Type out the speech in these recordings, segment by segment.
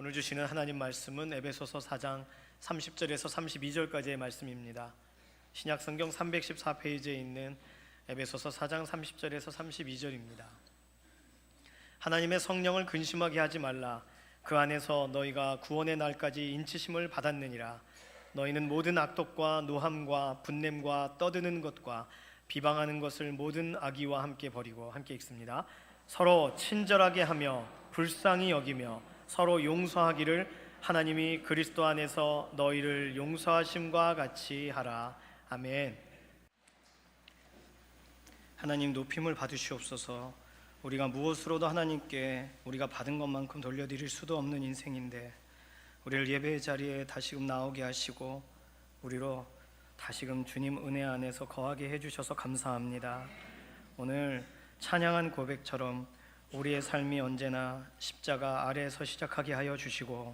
오늘 주시는 하나님 말씀은 에베소서 4장 30절에서 32절까지의 말씀입니다. 신약 성경 314페이지에 있는 에베소서 4장 30절에서 32절입니다. 하나님의 성령을 근심하게 하지 말라. 그 안에서 너희가 구원의 날까지 인치심을 받았느니라. 너희는 모든 악독과 노함과 분냄과 떠드는 것과 비방하는 것을 모든 악의와 함께 버리고, 함께 읽습니다. 서로 친절하게 하며 불쌍히 여기며 서로 용서하기를 하나님이 그리스도 안에서 너희를 용서하심과 같이 하라. 아멘. 하나님 높임을 받으시옵소서. 우리가 무엇으로도 하나님께 우리가 받은 것만큼 돌려드릴 수도 없는 인생인데 우리를 예배의 자리에 다시금 나오게 하시고 우리로 다시금 주님 은혜 안에서 거하게 해주셔서 감사합니다. 오늘 찬양한 고백처럼 우리의 삶이 언제나 십자가 아래에서 시작하게 하여 주시고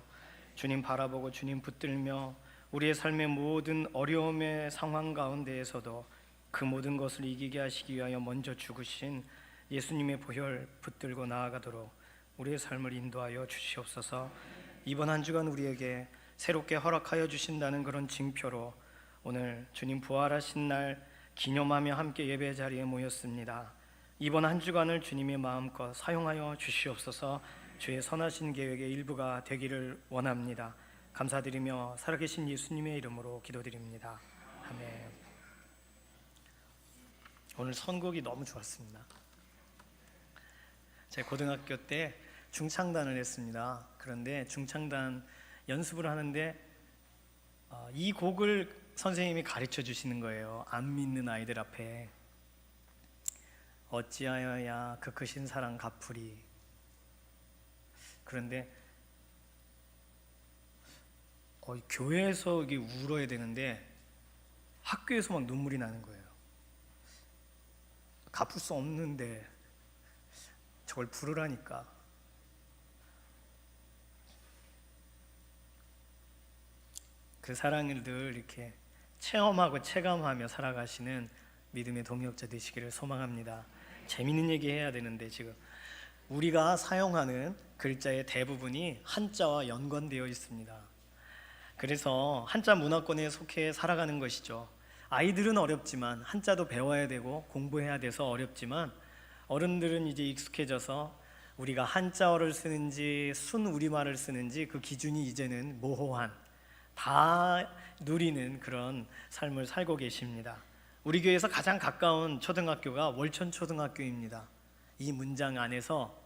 주님 바라보고 주님 붙들며 우리의 삶의 모든 어려움의 상황 가운데에서도 그 모든 것을 이기게 하시기 위하여 먼저 죽으신 예수님의 보혈 붙들고 나아가도록 우리의 삶을 인도하여 주시옵소서. 이번 한 주간 우리에게 새롭게 허락하여 주신다는 그런 징표로 오늘 주님 부활하신 날 기념하며 함께 예배 자리에 모였습니다. 이번 한 주간을 주님의 마음껏 사용하여 주시옵소서. 주의 선하신 계획의 일부가 되기를 원합니다. 감사드리며 살아계신 예수님의 이름으로 기도드립니다. 아멘. 오늘 선곡이 너무 좋았습니다. 제가 고등학교 때 중창단을 했습니다. 그런데 중창단 연습을 하는데 이 곡을 선생님이 가르쳐 주시는 거예요. 안 믿는 아이들 앞에. 어찌하여야 그 크신 사랑 갚으리. 그런데 교회에서 이게 울어야 되는데 학교에서 막 눈물이 나는 거예요. 갚을 수 없는데 저걸 부르라니까. 그 사랑을 늘 이렇게 체험하고 체감하며 살아가시는 믿음의 동역자 되시기를 소망합니다. 재밌는 얘기 해야 되는데 지금 우리가 사용하는 글자의 대부분이 한자와 연관되어 있습니다. 그래서 한자 문화권에 속해 살아가는 것이죠. 아이들은 어렵지만 한자도 배워야 되고 공부해야 돼서 어렵지만 어른들은 이제 익숙해져서 우리가 한자어를 쓰는지 순 우리말을 쓰는지 그 기준이 이제는 모호한, 다 누리는 그런 삶을 살고 계십니다. 우리 교회에서 가장 가까운 초등학교가 월천초등학교입니다. 이 문장 안에서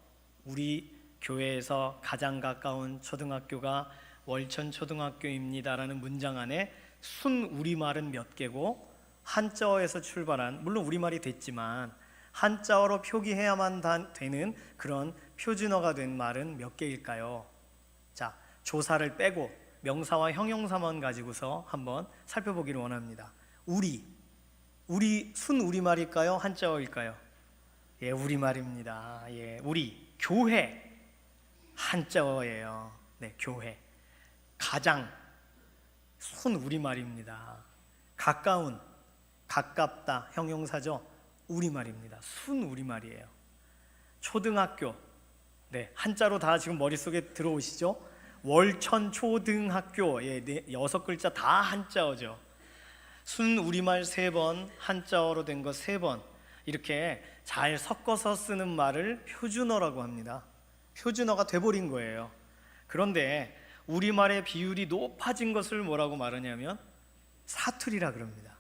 우리 교회에서 가장 가까운 초등학교가 월천초등학교입니다라는 문장 안에 순 우리말은 몇 개고 한자어에서 출발한, 물론 우리말이 됐지만 한자어로 표기해야만 되는 그런 표준어가 된 말은 몇 개일까요? 자, 조사를 빼고 명사와 형용사만 가지고서 한번 살펴보기를 원합니다. 우리 순 우리말일까요? 한자어일까요? 예, 우리말입니다. 예, 우리. 교회 한자어예요. 네, 교회. 가장 순 우리말입니다. 가까운, 가깝다 형용사죠. 우리말입니다. 순 우리말이에요. 초등학교, 네, 한자로 다 지금 머릿속에 들어오시죠? 월천초등학교, 예, 6글자 다 한자어죠. 순 우리말 3번, 한자어로 된 거 3번, 이렇게 잘 섞어서 쓰는 말을 표준어라고 합니다. 표준어가 돼버린 거예요. 그런데 우리말의 비율이 높아진 것을 뭐라고 말하냐면 사투리라 그럽니다.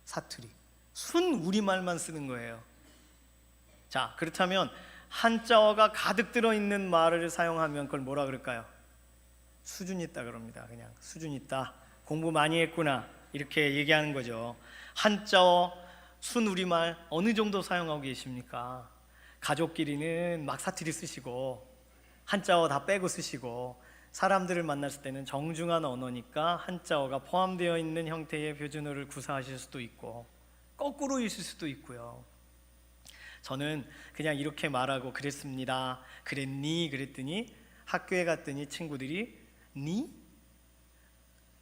사투리. 순 우리말만 쓰는 거예요. 자, 그렇다면 한자어가 가득 들어있는 말을 사용하면 그걸 뭐라 그럴까요? 수준 있다 그럽니다. 그냥 수준 있다, 공부 많이 했구나, 이렇게 얘기하는 거죠. 한자어, 순 우리말 어느 정도 사용하고 계십니까? 가족끼리는 막 사투리 쓰시고 한자어 다 빼고 쓰시고, 사람들을 만났을 때는 정중한 언어니까 한자어가 포함되어 있는 형태의 표준어를 구사하실 수도 있고 거꾸로 있을 수도 있고요. 저는 그냥 이렇게 말하고 그랬습니다. 그랬니? 그랬더니 학교에 갔더니 친구들이 니?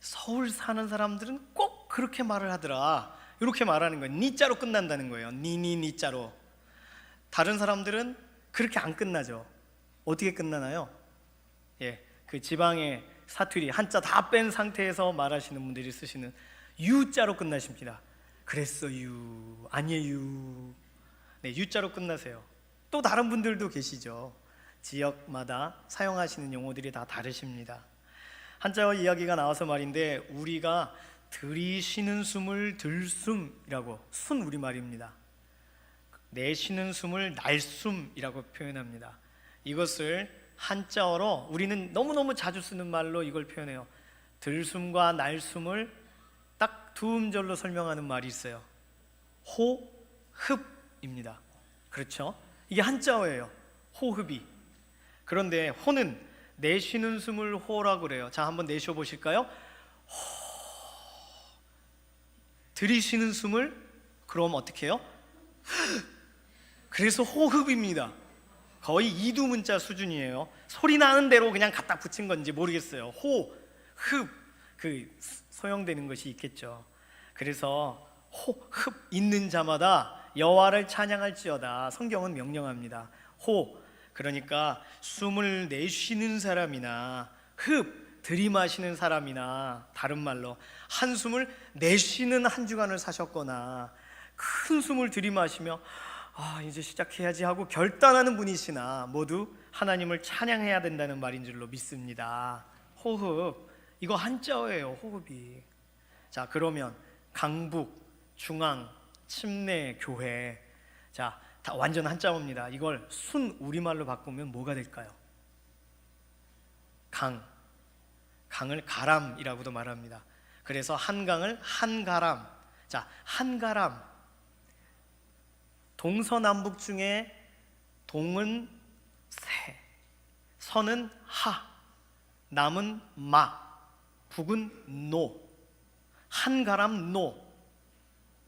서울 사는 사람들은 꼭 그렇게 말을 하더라, 이렇게 말하는 거예요. 니자로 끝난다는 거예요. 니자로. 다른 사람들은 그렇게 안 끝나죠. 어떻게 끝나나요? 예, 그 지방의 사투리 한자 다 뺀 상태에서 말하시는 분들이 쓰시는 유자로 끝나십니다. 그랬어요, 아니에요. 네, 유자로 끝나세요. 또 다른 분들도 계시죠. 지역마다 사용하시는 용어들이 다 다르십니다. 한자어 이야기가 나와서 말인데, 우리가 들이쉬는 숨을 들숨이라고, 순 우리말입니다. 내쉬는 숨을 날숨이라고 표현합니다. 이것을 한자어로 우리는 너무너무 자주 쓰는 말로 이걸 표현해요. 들숨과 날숨을 딱 두 음절로 설명하는 말이 있어요. 호흡입니다. 그렇죠? 이게 한자어예요. 호흡이. 그런데 호는 내쉬는 숨을 호라고 그래요. 자, 한번 내쉬어 보실까요? 들이쉬는 숨을 그럼 어떻게 해요? 그래서 호흡입니다. 거의 이두문자 수준이에요. 소리 나는 대로 그냥 갖다 붙인 건지 모르겠어요. 호, 흡, 그 소용되는 것이 있겠죠. 그래서 호, 흡 있는 자마다 여호와를 찬양할지어다. 성경은 명령합니다. 호, 그러니까 숨을 내쉬는 사람이나 흡, 들이마시는 사람이나, 다른 말로 한숨을 내쉬는 한 주간을 사셨거나 큰 숨을 들이마시며 이제 시작해야지 하고 결단하는 분이시나 모두 하나님을 찬양해야 된다는 말인 줄로 믿습니다. 호흡, 이거 한자어예요. 호흡이. 자, 그러면 강북, 중앙, 침례, 교회, 자, 다 완전 한자어입니다. 이걸 순 우리말로 바꾸면 뭐가 될까요? 강을 가람이라고도 말합니다. 그래서 한강을 한가람. 자, 한가람, 동서남북 중에 동은 세, 서는 하, 남은 마, 북은 노. 한가람 노.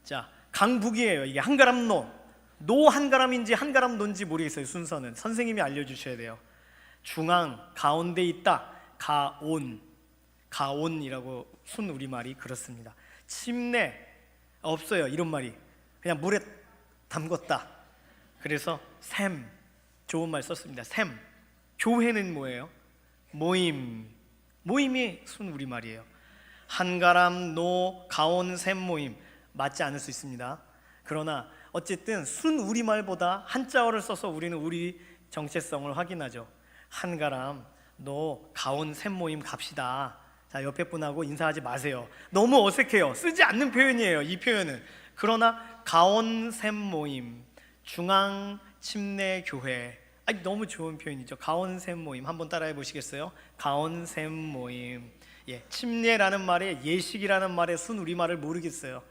자, 강북이에요. 이게 한가람 노 한가람인지 한가람 노인지 모르겠어요. 순서는 선생님이 알려주셔야 돼요. 중앙, 가운데 있다. 가온이라고 순 우리말이 그렇습니다. 침례 없어요. 이런 말이 그냥 물에 담궜다. 그래서 샘, 좋은 말 썼습니다. 샘. 교회는 뭐예요? 모임이 순 우리말이에요. 한가람, 노, 가온, 샘 모임 맞지 않을 수 있습니다. 그러나 어쨌든 순 우리말보다 한자어를 써서 우리는 우리 정체성을 확인하죠. 한가람, 노, 가온, 샘 모임 갑시다. 자, 옆에 분하고 인사하지 마세요. 너무 어색해요. 쓰지 않는 표현이에요, 이 표현은. 그러나 가온, 샘 모임, 중앙, 침례, 교회, 너무 좋은 표현이죠. 가온, 샘 모임 한번 따라해 보시겠어요? 가온, 샘 모임. 예, 침례라는 말에 예식이라는 말에 순 우리말을 모르겠어요.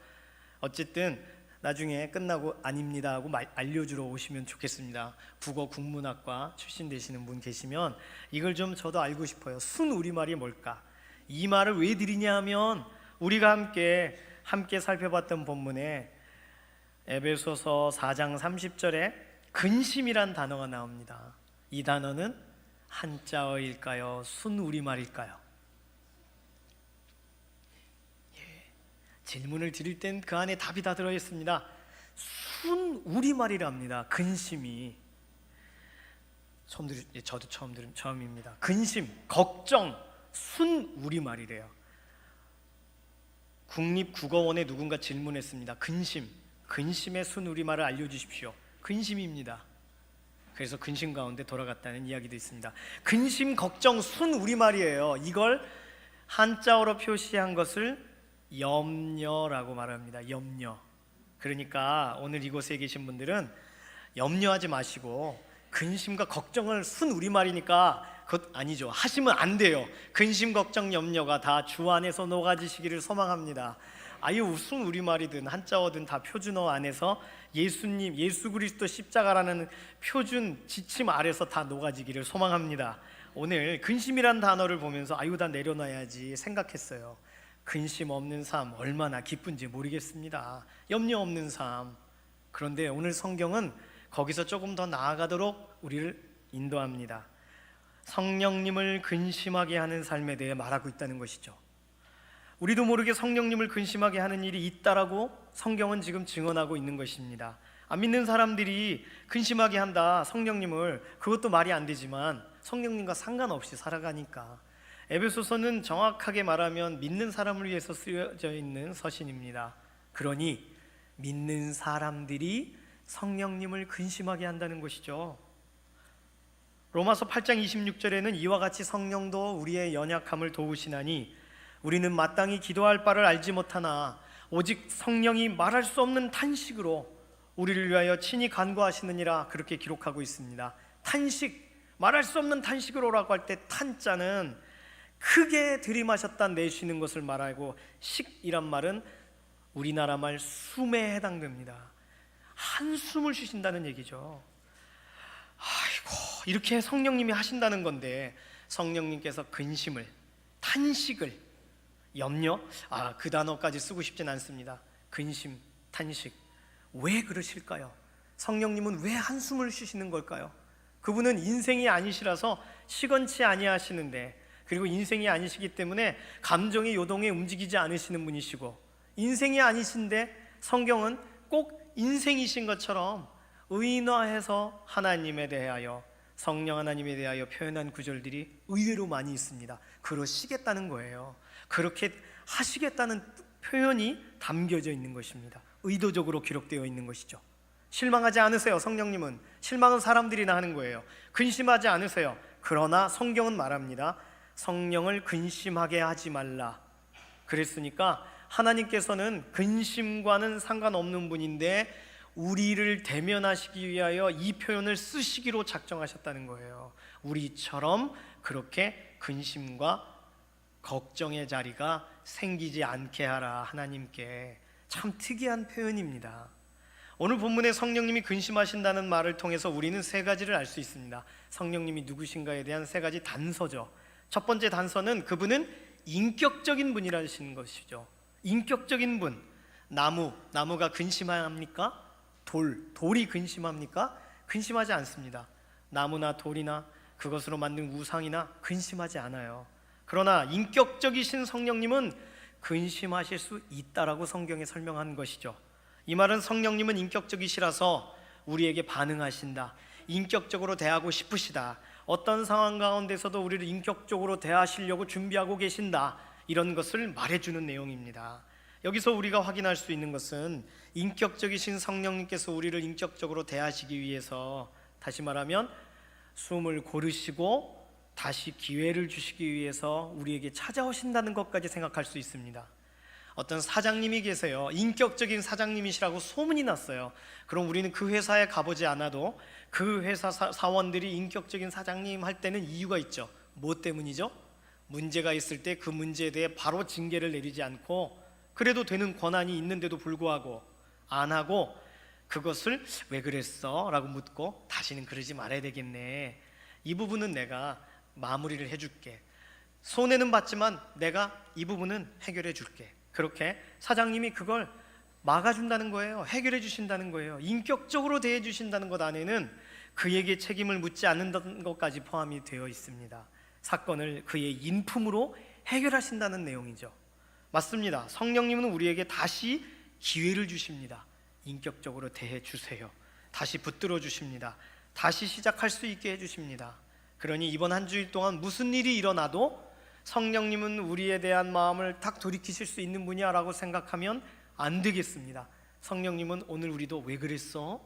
어쨌든 나중에 끝나고 아닙니다 하고 알려주러 오시면 좋겠습니다. 국어 국문학과 출신 되시는 분 계시면 이걸 좀 저도 알고 싶어요. 순 우리말이 뭘까? 이 말을 왜 드리냐 하면 우리가 함께 살펴봤던 본문에 에베소서 4장 30절에 근심이란 단어가 나옵니다. 이 단어는 한자어일까요? 순 우리말일까요? 질문을 드릴 땐 그 안에 답이 다 들어있습니다. 순 우리말이랍니다. 근심이. 저도 처음입니다. 근심, 걱정, 순 우리말이래요. 국립국어원에 누군가 질문했습니다. 근심의 순 우리말을 알려주십시오. 근심입니다. 그래서 근심 가운데 돌아갔다는 이야기도 있습니다. 근심, 걱정, 순 우리말이에요. 이걸 한자어로 표시한 것을 염려라고 말합니다. 염려. 그러니까 오늘 이곳에 계신 분들은 염려하지 마시고, 근심과 걱정을 순 우리말이니까 그것 아니죠. 하시면 안 돼요. 근심, 걱정, 염려가 다 주 안에서 녹아지시기를 소망합니다. 순 우리말이든 한자어든 다 표준어 안에서 예수님, 예수 그리스도 십자가라는 표준 지침 아래서 다 녹아지기를 소망합니다. 오늘 근심이란 단어를 보면서 다 내려놔야지 생각했어요. 근심 없는 삶 얼마나 기쁜지 모르겠습니다. 염려 없는 삶. 그런데 오늘 성경은 거기서 조금 더 나아가도록 우리를 인도합니다. 성령님을 근심하게 하는 삶에 대해 말하고 있다는 것이죠. 우리도 모르게 성령님을 근심하게 하는 일이 있다라고 성경은 지금 증언하고 있는 것입니다. 안 믿는 사람들이 근심하게 한다, 성령님을, 그것도 말이 안 되지만 성령님과 상관없이 살아가니까. 에베소서는 정확하게 말하면 믿는 사람을 위해서 쓰여져 있는 서신입니다. 그러니 믿는 사람들이 성령님을 근심하게 한다는 것이죠. 로마서 8장 26절에는 이와 같이 성령도 우리의 연약함을 도우시나니 우리는 마땅히 기도할 바를 알지 못하나 오직 성령이 말할 수 없는 탄식으로 우리를 위하여 친히 간구하시느니라, 그렇게 기록하고 있습니다. 탄식, 말할 수 없는 탄식으로라고 할 때 탄자는 크게 들이마셨다 내쉬는 것을 말하고, 식이란 말은 우리나라 말 숨에 해당됩니다. 한숨을 쉬신다는 얘기죠. 아이고, 이렇게 성령님이 하신다는 건데 성령님께서 근심을, 탄식을, 염려, 그 단어까지 쓰고 싶진 않습니다. 근심, 탄식, 왜 그러실까요? 성령님은 왜 한숨을 쉬시는 걸까요? 그분은 인생이 아니시라서 시건치 아니하시는데, 그리고 인생이 아니시기 때문에 감정의 요동에 움직이지 않으시는 분이시고, 인생이 아니신데 성경은 꼭 인생이신 것처럼 의인화해서 하나님에 대하여, 성령 하나님에 대하여 표현한 구절들이 의외로 많이 있습니다. 그러시겠다는 거예요. 그렇게 하시겠다는 표현이 담겨져 있는 것입니다. 의도적으로 기록되어 있는 것이죠. 실망하지 않으세요. 성령님은 실망은 사람들이나 하는 거예요. 근심하지 않으세요. 그러나 성경은 말합니다. 성령을 근심하게 하지 말라. 그랬으니까 하나님께서는 근심과는 상관없는 분인데 우리를 대면하시기 위하여 이 표현을 쓰시기로 작정하셨다는 거예요. 우리처럼 그렇게 근심과 걱정의 자리가 생기지 않게 하라. 하나님께. 참 특이한 표현입니다. 오늘 본문에 성령님이 근심하신다는 말을 통해서 우리는 세 가지를 알 수 있습니다. 성령님이 누구신가에 대한 세 가지 단서죠. 첫 번째 단서는 그분은 인격적인 분이라는 것이죠. 인격적인 분. 나무가 근심합니까? 돌이 근심합니까? 근심하지 않습니다. 나무나 돌이나 그것으로 만든 우상이나 근심하지 않아요. 그러나 인격적이신 성령님은 근심하실 수 있다라고 성경에 설명한 것이죠. 이 말은 성령님은 인격적이시라서 우리에게 반응하신다, 인격적으로 대하고 싶으시다, 어떤 상황 가운데서도 우리를 인격적으로 대하시려고 준비하고 계신다, 이런 것을 말해주는 내용입니다. 여기서 우리가 확인할 수 있는 것은 인격적이신 성령님께서 우리를 인격적으로 대하시기 위해서, 다시 말하면 숨을 고르시고 다시 기회를 주시기 위해서 우리에게 찾아오신다는 것까지 생각할 수 있습니다. 어떤 사장님이 계세요. 인격적인 사장님이시라고 소문이 났어요. 그럼 우리는 그 회사에 가보지 않아도 그 회사 사원들이 인격적인 사장님 할 때는 이유가 있죠. 뭐 때문이죠? 문제가 있을 때 그 문제에 대해 바로 징계를 내리지 않고, 그래도 되는 권한이 있는데도 불구하고 안 하고 그것을 왜 그랬어? 라고 묻고 다시는 그러지 말아야 되겠네, 이 부분은 내가 마무리를 해줄게, 손해는 받지만 내가 이 부분은 해결해 줄게, 그렇게 사장님이 그걸 막아준다는 거예요. 해결해 주신다는 거예요. 인격적으로 대해 주신다는 것 안에는 그에게 책임을 묻지 않는다는 것까지 포함이 되어 있습니다. 사건을 그의 인품으로 해결하신다는 내용이죠. 맞습니다. 성령님은 우리에게 다시 기회를 주십니다. 인격적으로 대해 주세요. 다시 붙들어 주십니다. 다시 시작할 수 있게 해주십니다. 그러니 이번 한 주일 동안 무슨 일이 일어나도 성령님은 우리에 대한 마음을 딱 돌이키실 수 있는 분이야 라고 생각하면 안 되겠습니다. 성령님은 오늘 우리도 왜 그랬어?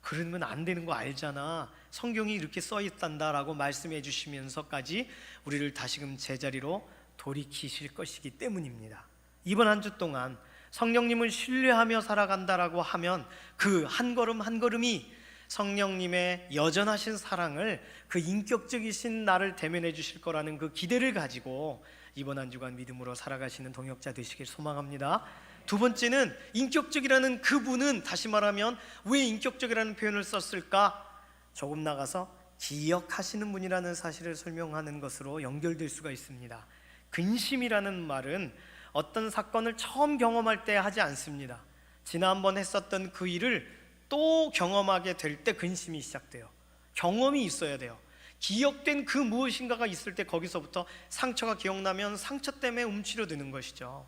그러면 안 되는 거 알잖아, 성경이 이렇게 써 있단다 라고 말씀해 주시면서까지 우리를 다시금 제자리로 돌이키실 것이기 때문입니다. 이번 한 주 동안 성령님을 신뢰하며 살아간다라고 하면 그 한 걸음 한 걸음이 성령님의 여전하신 사랑을, 그 인격적이신 나를 대면해 주실 거라는 그 기대를 가지고 이번 한 주간 믿음으로 살아가시는 동역자 되시길 소망합니다. 두 번째는 인격적이라는 그분은, 다시 말하면 왜 인격적이라는 표현을 썼을까? 조금 나가서 기억하시는 분이라는 사실을 설명하는 것으로 연결될 수가 있습니다. 근심이라는 말은 어떤 사건을 처음 경험할 때 하지 않습니다. 지난번 했었던 그 일을 또 경험하게 될 때 근심이 시작돼요. 경험이 있어야 돼요. 기억된 그 무엇인가가 있을 때 거기서부터 상처가 기억나면 상처 때문에 움츠려드는 것이죠.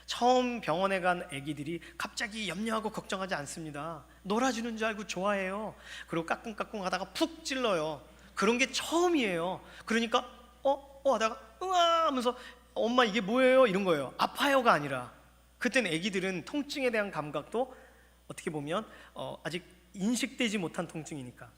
처음 병원에 간 아기들이 갑자기 염려하고 걱정하지 않습니다. 놀아주는 줄 알고 좋아해요. 그리고 까꿍까꿍 하다가 푹 찔러요. 그런 게 처음이에요. 그러니까 하다가 응아 하면서 엄마 이게 뭐예요? 이런 거예요. 아파요가 아니라, 그때는 아기들은 통증에 대한 감각도 어떻게 보면 아직 인식되지 못한 통증이니까.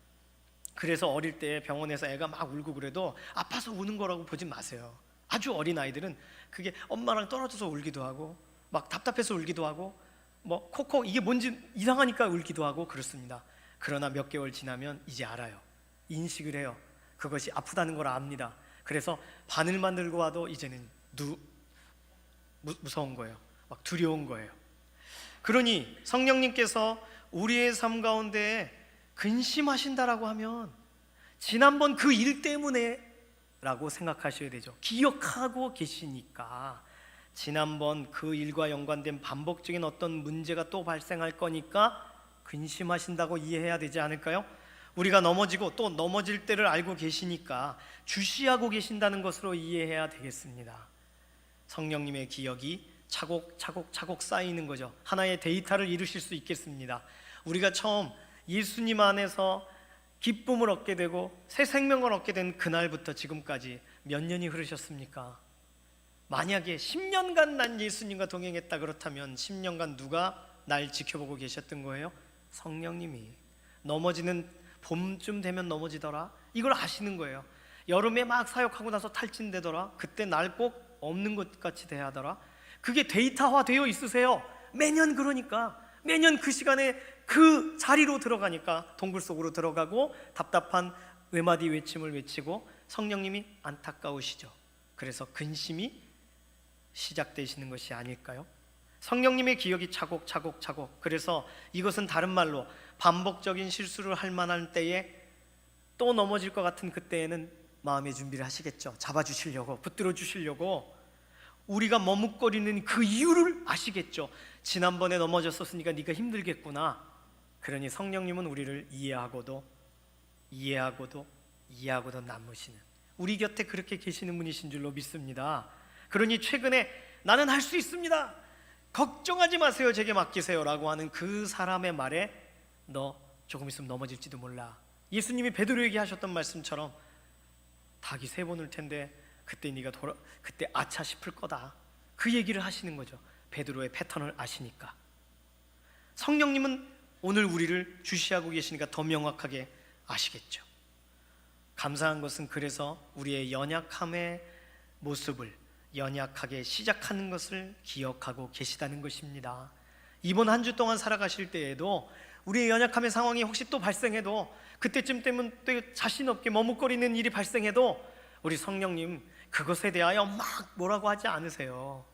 그래서 어릴 때 병원에서 애가 막 울고 그래도 아파서 우는 거라고 보지 마세요. 아주 어린 아이들은 그게 엄마랑 떨어져서 울기도 하고 막 답답해서 울기도 하고 뭐 콕콕 이게 뭔지 이상하니까 울기도 하고 그렇습니다. 그러나 몇 개월 지나면 이제 알아요. 인식을 해요. 그것이 아프다는 걸 압니다. 그래서 바늘만 들고 와도 이제는 무서운 거예요. 막 두려운 거예요. 그러니 성령님께서 우리의 삶 가운데 근심하신다라고 하면 지난번 그 일 때문에 라고 생각하셔야 되죠. 기억하고 계시니까 지난번 그 일과 연관된 반복적인 어떤 문제가 또 발생할 거니까 근심하신다고 이해해야 되지 않을까요? 우리가 넘어지고 또 넘어질 때를 알고 계시니까 주시하고 계신다는 것으로 이해해야 되겠습니다. 성령님의 기억이 차곡차곡 쌓이는 거죠. 하나의 데이터를 이루실 수 있겠습니다. 우리가 처음 예수님 안에서 기쁨을 얻게 되고 새 생명을 얻게 된 그날부터 지금까지 몇 년이 흐르셨습니까? 만약에 10년간 난 예수님과 동행했다 그렇다면 10년간 누가 날 지켜보고 계셨던 거예요? 성령님이. 넘어지는 봄쯤 되면 넘어지더라, 이걸 아시는 거예요. 여름에 막 사역하고 나서 탈진되더라, 그때 날 꼭 없는 것 같이 대하더라. 그게 데이터화 되어 있으세요. 매년. 그러니까 매년 그 시간에 그 자리로 들어가니까 동굴 속으로 들어가고 답답한 외마디 외침을 외치고 성령님이 안타까우시죠. 그래서 근심이 시작되시는 것이 아닐까요? 성령님의 기억이 차곡차곡. 그래서 이것은 다른 말로 반복적인 실수를 할 만한 때에 또 넘어질 것 같은 그때에는 마음의 준비를 하시겠죠. 잡아주시려고, 붙들어 주시려고. 우리가 머뭇거리는 그 이유를 아시겠죠. 지난번에 넘어졌었으니까 네가 힘들겠구나. 그러니 성령님은 우리를 이해하고도 남으시는, 우리 곁에 그렇게 계시는 분이신 줄로 믿습니다. 그러니 최근에 나는 할 수 있습니다, 걱정하지 마세요, 제게 맡기세요 라고 하는 그 사람의 말에 너 조금 있으면 넘어질지도 몰라. 예수님이 베드로에게 하셨던 말씀처럼 닭이 3번 울 텐데 그때 네가 그때 아차 싶을 거다, 그 얘기를 하시는 거죠. 베드로의 패턴을 아시니까. 성령님은 오늘 우리를 주시하고 계시니까 더 명확하게 아시겠죠. 감사한 것은 그래서 우리의 연약함의 모습을, 연약하게 시작하는 것을 기억하고 계시다는 것입니다. 이번 한 주 동안 살아가실 때에도 우리의 연약함의 상황이 혹시 또 발생해도, 그때쯤 되면 또 자신 없게 머뭇거리는 일이 발생해도 우리 성령님 그것에 대하여 막 뭐라고 하지 않으세요.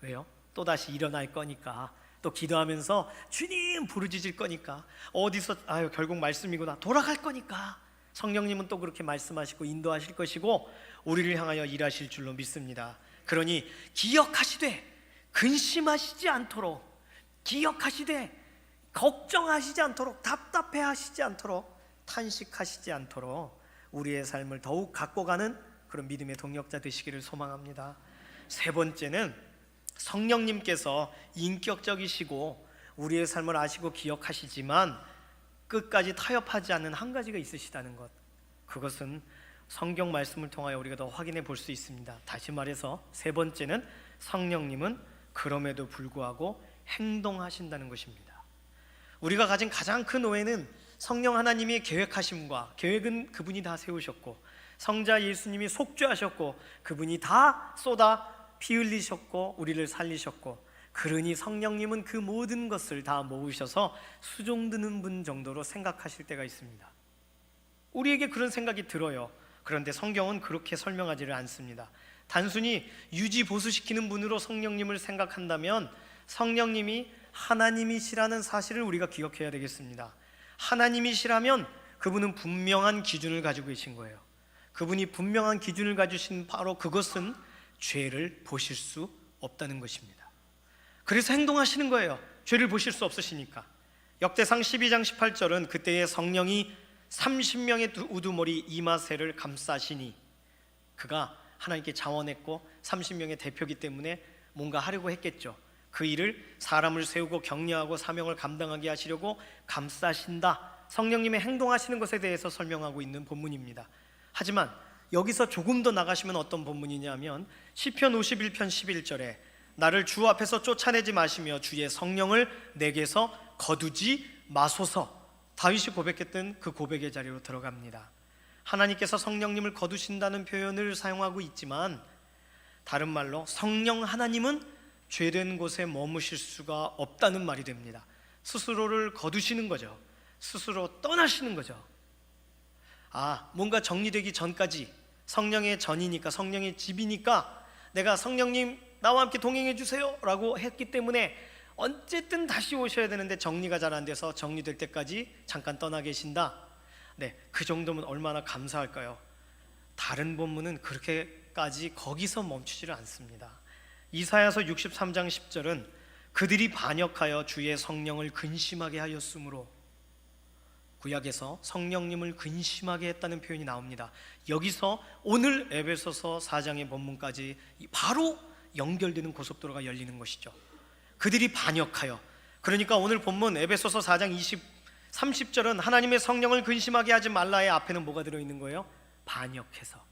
왜요? 또다시 일어날 거니까, 또 기도하면서 주님 부르짖을 거니까, 어디서 결국 말씀이구나 돌아갈 거니까 성령님은 또 그렇게 말씀하시고 인도하실 것이고 우리를 향하여 일하실 줄로 믿습니다. 그러니 기억하시되 근심하시지 않도록, 기억하시되 걱정하시지 않도록, 답답해하시지 않도록, 탄식하시지 않도록 우리의 삶을 더욱 갖고 가는 그런 믿음의 동력자 되시기를 소망합니다. 세 번째는 성령님께서 인격적이시고 우리의 삶을 아시고 기억하시지만 끝까지 타협하지 않는 한 가지가 있으시다는 것, 그것은 성경 말씀을 통하여 우리가 더 확인해 볼 수 있습니다. 다시 말해서 세 번째는 성령님은 그럼에도 불구하고 행동하신다는 것입니다. 우리가 가진 가장 큰 오해는 성령 하나님이 계획하심과, 계획은 그분이 다 세우셨고 성자 예수님이 속죄하셨고 그분이 다 쏟아 피 흘리셨고 우리를 살리셨고, 그러니 성령님은 그 모든 것을 다 모으셔서 수종드는 분 정도로 생각하실 때가 있습니다. 우리에게 그런 생각이 들어요. 그런데 성경은 그렇게 설명하지를 않습니다. 단순히 유지보수시키는 분으로 성령님을 생각한다면 성령님이 하나님이시라는 사실을 우리가 기억해야 되겠습니다. 하나님이시라면 그분은 분명한 기준을 가지고 계신 거예요. 그분이 분명한 기준을 가지신 바로 그것은 죄를 보실 수 없다는 것입니다. 그래서 행동하시는 거예요. 죄를 보실 수 없으시니까. 역대상 12장 18절은 그때의 성령이 30명의 우두머리 이마새를 감싸시니, 그가 하나님께 자원했고 30명의 대표기 때문에 뭔가 하려고 했겠죠. 그 일을 사람을 세우고 격려하고 사명을 감당하게 하시려고 감싸신다, 성령님의 행동하시는 것에 대해서 설명하고 있는 본문입니다. 하지만 여기서 조금 더 나가시면 어떤 본문이냐면 시편 51편 11절에 나를 주 앞에서 쫓아내지 마시며 주의 성령을 내게서 거두지 마소서, 다윗이 고백했던 그 고백의 자리로 들어갑니다. 하나님께서 성령님을 거두신다는 표현을 사용하고 있지만 다른 말로 성령 하나님은 죄된 곳에 머무실 수가 없다는 말이 됩니다. 스스로를 거두시는 거죠. 스스로 떠나시는 거죠. 뭔가 정리되기 전까지 성령의 전이니까, 성령의 집이니까 내가 성령님 나와 함께 동행해 주세요 라고 했기 때문에 어쨌든 다시 오셔야 되는데 정리가 잘 안 돼서 정리될 때까지 잠깐 떠나 계신다. 그 정도면 얼마나 감사할까요? 다른 본문은 그렇게까지 거기서 멈추지를 않습니다. 이사야서 63장 10절은 그들이 반역하여 주의 성령을 근심하게 하였으므로, 구약에서 성령님을 근심하게 했다는 표현이 나옵니다. 여기서 오늘 에베소서 4장의 본문까지 바로 연결되는 고속도로가 열리는 것이죠. 그들이 반역하여, 그러니까 오늘 본문 에베소서 4장 30절은 하나님의 성령을 근심하게 하지 말라의 앞에는 뭐가 들어있는 거예요? 반역해서,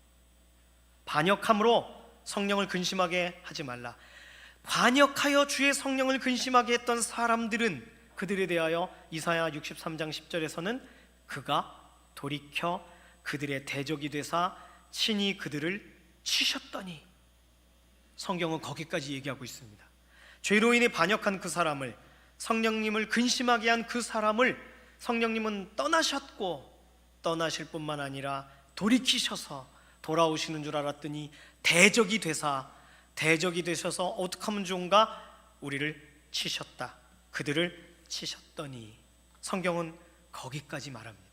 반역함으로 성령을 근심하게 하지 말라. 반역하여 주의 성령을 근심하게 했던 사람들은, 그들에 대하여 이사야 63장 10절에서는 그가 돌이켜 그들의 대적이 되사 친히 그들을 치셨더니, 성경은 거기까지 얘기하고 있습니다. 죄로 인해 반역한 그 사람을, 성령님을 근심하게 한 그 사람을 성령님은 떠나셨고, 떠나실 뿐만 아니라 돌이키셔서 돌아오시는 줄 알았더니 대적이 되셔서 어떻게 하면 좋은가? 우리를 치셨다. 그들을 치셨더니. 성경은 거기까지 말합니다.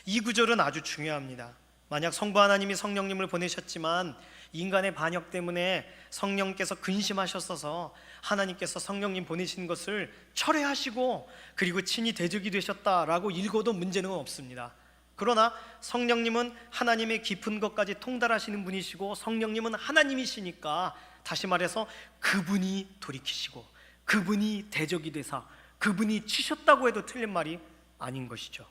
이 구절은 아주 중요합니다. 만약 성부 하나님이 성령님을 보내셨지만 인간의 반역 때문에 성령께서 근심하셨어서 하나님께서 성령님 보내신 것을 철회하시고 그리고 친히 대적이 되셨다라고 읽어도 문제는 없습니다. 그러나 성령님은 하나님의 깊은 것까지 통달하시는 분이시고 성령님은 하나님이시니까, 다시 말해서 그분이 돌이키시고 그분이 대적이 되사 그분이 치셨다고 해도 틀린 말이 아닌 것이죠.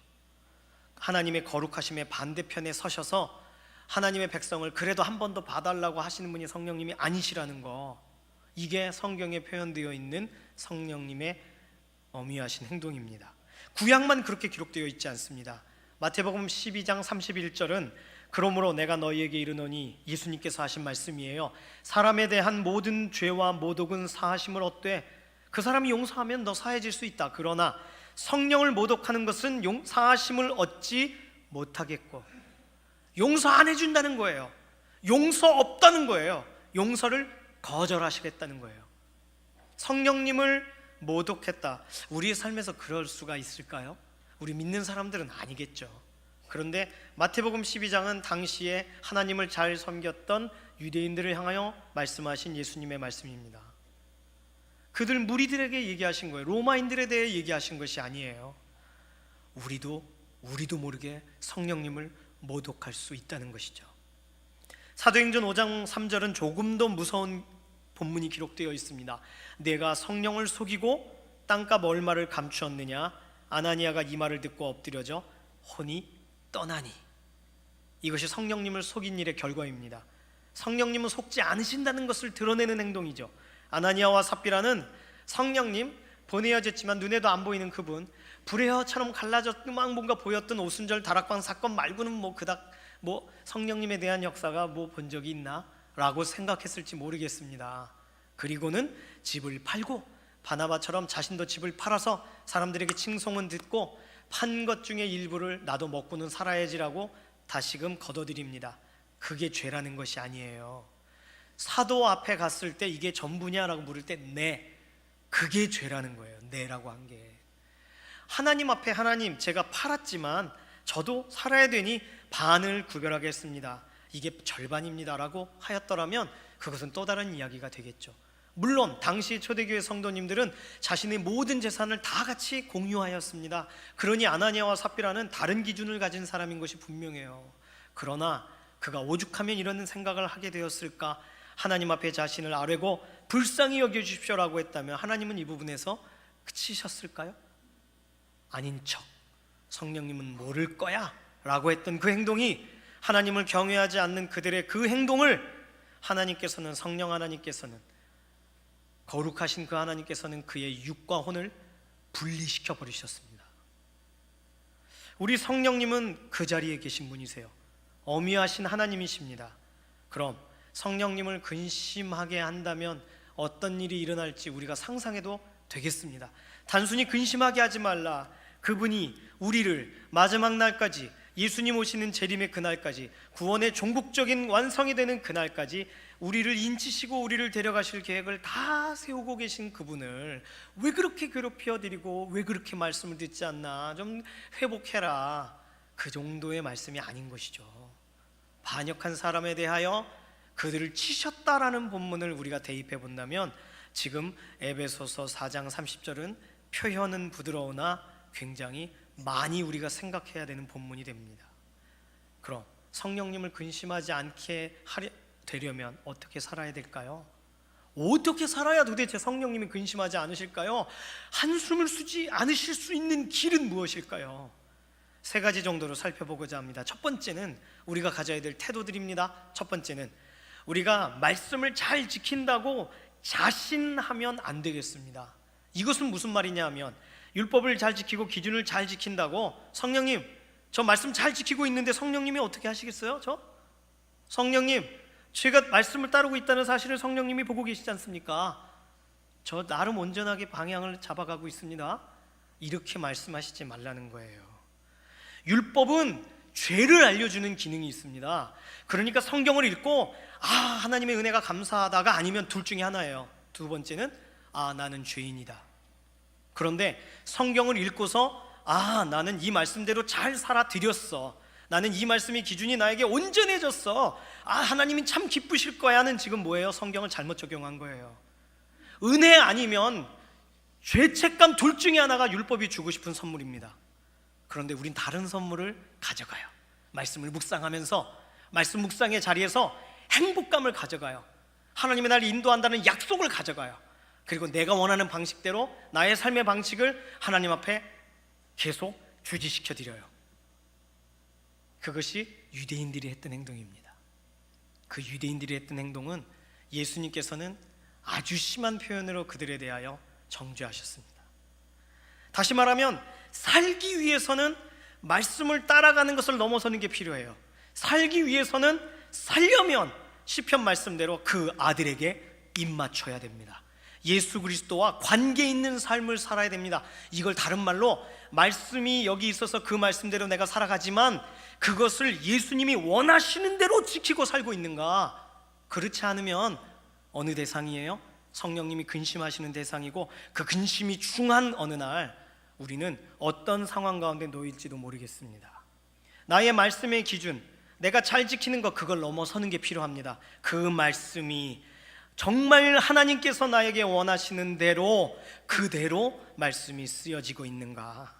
하나님의 거룩하심의 반대편에 서셔서 하나님의 백성을 그래도 한 번 더 봐달라고 하시는 분이 성령님이 아니시라는 거, 이게 성경에 표현되어 있는 성령님의 어미하신 행동입니다. 구약만 그렇게 기록되어 있지 않습니다. 마태복음 12장 31절은 그러므로 내가 너희에게 이르노니, 예수님께서 하신 말씀이에요. 사람에 대한 모든 죄와 모독은 사하심을 얻되 그 사람이 용서하면 너 사해질 수 있다. 그러나 성령을 모독하는 것은 사하심을 얻지 못하겠고, 용서 안 해준다는 거예요. 용서 없다는 거예요. 용서를 거절하시겠다는 거예요. 성령님을 모독했다. 우리의 삶에서 그럴 수가 있을까요? 우리 믿는 사람들은 아니겠죠. 그런데 마태복음 12장은 당시에 하나님을 잘 섬겼던 유대인들을 향하여 말씀하신 예수님의 말씀입니다. 그들 무리들에게 얘기하신 거예요. 로마인들에 대해 얘기하신 것이 아니에요. 우리도 모르게 성령님을 모독할 수 있다는 것이죠. 사도행전 5장 3절은 조금 더 무서운 본문이 기록되어 있습니다. 내가 성령을 속이고 땅값 얼마를 감추었느냐. 아나니아가 이 말을 듣고 엎드려져 혼이 떠나니. 이것이 성령님을 속인 일의 결과입니다. 성령님은 속지 않으신다는 것을 드러내는 행동이죠. 아나니아와 삽비라는 성령님 보내어졌지만 눈에도 안 보이는 그분, 불의 혀처럼 갈라졌만 뭔가 보였던 오순절 다락방 사건 말고는 그닥 성령님에 대한 역사가 본 적이 있나? 라고 생각했을지 모르겠습니다. 그리고는 집을 팔고 바나바처럼 자신도 집을 팔아서 사람들에게 칭송은 듣고 판 것 중에 일부를 나도 먹고는 살아야지라고 다시금 거둬들입니다. 그게 죄라는 것이 아니에요. 사도 앞에 갔을 때 이게 전부냐라고 물을 때 네, 그게 죄라는 거예요. 네라고 한 게. 하나님 앞에 하나님, 제가 팔았지만 저도 살아야 되니 반을 구별하겠습니다. 이게 절반입니다라고 하였더라면 그것은 또 다른 이야기가 되겠죠. 물론 당시 초대교회 성도님들은 자신의 모든 재산을 다 같이 공유하였습니다. 그러니 아나니아와 삽비라는 다른 기준을 가진 사람인 것이 분명해요. 그러나 그가 오죽하면 이런 생각을 하게 되었을까? 하나님 앞에 자신을 아뢰고 불쌍히 여겨주십시오라고 했다면 하나님은 이 부분에서 그치셨을까요? 아닌 척, 성령님은 모를 거야 라고 했던 그 행동이 하나님을 경외하지 않는 그들의 그 행동을 하나님께서는, 성령 하나님께서는, 거룩하신 그 하나님께서는 그의 육과 혼을 분리시켜 버리셨습니다. 우리 성령님은 그 자리에 계신 분이세요. 어미하신 하나님이십니다. 그럼 성령님을 근심하게 한다면 어떤 일이 일어날지 우리가 상상해도 되겠습니다. 단순히 근심하게 하지 말라. 그분이 우리를 마지막 날까지, 예수님 오시는 재림의 그날까지, 구원의 종국적인 완성이 되는 그날까지 우리를 인치시고 우리를 데려가실 계획을 다 세우고 계신 그분을 왜 그렇게 괴롭혀드리고 왜 그렇게 말씀을 듣지 않나, 좀 회복해라, 그 정도의 말씀이 아닌 것이죠. 반역한 사람에 대하여 그들을 치셨다라는 본문을 우리가 대입해 본다면 지금 에베소서 4장 30절은 표현은 부드러우나 굉장히 많이 우리가 생각해야 되는 본문이 됩니다. 그럼 성령님을 근심하지 않게 되려면 어떻게 살아야 될까요? 어떻게 살아야 도대체 성령님이 근심하지 않으실까요? 한숨을 쉬지 않으실 수 있는 길은 무엇일까요? 세 가지 정도로 살펴보고자 합니다. 첫 번째는 우리가 가져야 될 태도들입니다. 첫 번째는 우리가 말씀을 잘 지킨다고 자신하면 안 되겠습니다. 이것은 무슨 말이냐 하면, 율법을 잘 지키고 기준을 잘 지킨다고 성령님, 저 말씀 잘 지키고 있는데 성령님이 어떻게 하시겠어요? 성령님, 제가 말씀을 따르고 있다는 사실을 성령님이 보고 계시지 않습니까? 저 나름 온전하게 방향을 잡아가고 있습니다. 이렇게 말씀하시지 말라는 거예요. 율법은 죄를 알려주는 기능이 있습니다. 그러니까 성경을 읽고 하나님의 은혜가 감사하다가 아니면 둘 중에 하나예요. 두 번째는 나는 죄인이다. 그런데 성경을 읽고서 나는 이 말씀대로 잘 살아드렸어, 나는 이 말씀의 기준이 나에게 온전해졌어, 하나님이 참 기쁘실 거야는 지금 뭐예요? 성경을 잘못 적용한 거예요. 은혜 아니면 죄책감 둘 중에 하나가 율법이 주고 싶은 선물입니다. 그런데 우린 다른 선물을 가져가요. 말씀을 묵상하면서, 말씀 묵상의 자리에서 행복감을 가져가요. 하나님이 나를 인도한다는 약속을 가져가요. 그리고 내가 원하는 방식대로 나의 삶의 방식을 하나님 앞에 계속 주지시켜 드려요. 그것이 유대인들이 했던 행동입니다. 그 유대인들이 했던 행동은 예수님께서는 아주 심한 표현으로 그들에 대하여 정죄하셨습니다. 다시 말하면 살기 위해서는 말씀을 따라가는 것을 넘어서는 게 필요해요. 살기 위해서는, 살려면 시편 말씀대로 그 아들에게 입맞춰야 됩니다. 예수 그리스도와 관계 있는 삶을 살아야 됩니다. 이걸 다른 말로, 말씀이 여기 있어서 그 말씀대로 내가 살아가지만 그것을 예수님이 원하시는 대로 지키고 살고 있는가? 그렇지 않으면 어느 대상이에요? 성령님이 근심하시는 대상이고, 그 근심이 중한 어느 날 우리는 어떤 상황 가운데 놓일지도 모르겠습니다. 나의 말씀의 기준, 내가 잘 지키는 것, 그걸 넘어서는 게 필요합니다. 그 말씀이 정말 하나님께서 나에게 원하시는 대로, 그대로 말씀이 쓰여지고 있는가?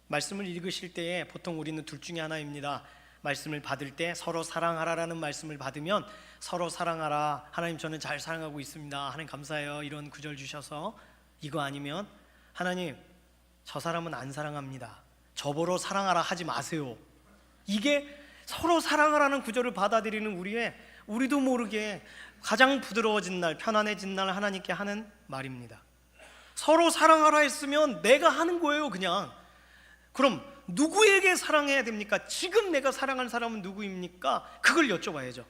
말씀을 읽으실 때에 보통 우리는 둘 중에 하나입니다. 말씀을 받을 때 서로 사랑하라라는 말씀을 받으면 서로 사랑하라, 하나님 저는 잘 사랑하고 있습니다, 하나님 감사해요, 이런 구절 주셔서. 이거 아니면 하나님 저 사람은 안 사랑합니다, 저보러 사랑하라 하지 마세요. 이게 서로 사랑하라는 구절을 받아들이는 우리도 모르게 가장 부드러워진 날, 편안해진 날 하나님께 하는 말입니다. 서로 사랑하라 했으면 내가 하는 거예요, 그냥. 그럼 누구에게 사랑해야 됩니까? 지금 내가 사랑하는 사람은 누구입니까? 그걸 여쭤봐야죠.